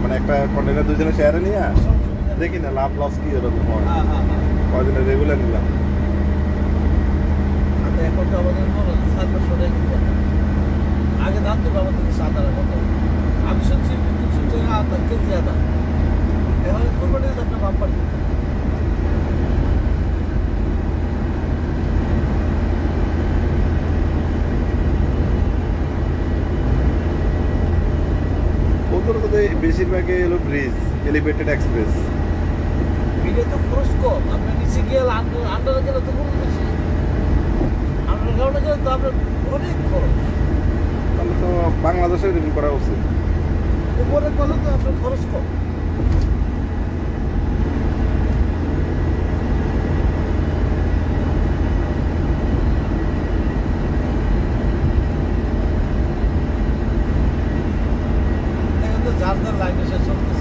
মানে একটা কন্টেনার দুজনে শেয়ারে নিয়ে দেখি না লাভ লস কি এরকম হয় কয়দিনে রেগুলার নিলাম এখন তো আমাদের আগে দাম দেবো আমাদের সাধারণ মতো আমি শুনছি 300 টাকা আদা কেজি আদা এখন কোরবানির একটা বাম্পার বেশিরভাগই হলো ব্রিজ এলিভেটেড এক্সপ্রেস ব্রিজে তো খরচ কম আপনার নিচে গেলে আন্ডারে গেলে তো কোনো বেশি আন্ডারগ্রাউন্ডে গেলে তো আপনার অনেক খরচ তাহলে তো বাংলাদেশে এরকম করা উচিত উপরে গেলে তো আপনার খরচ কম যার যার লাইনে সে চলতে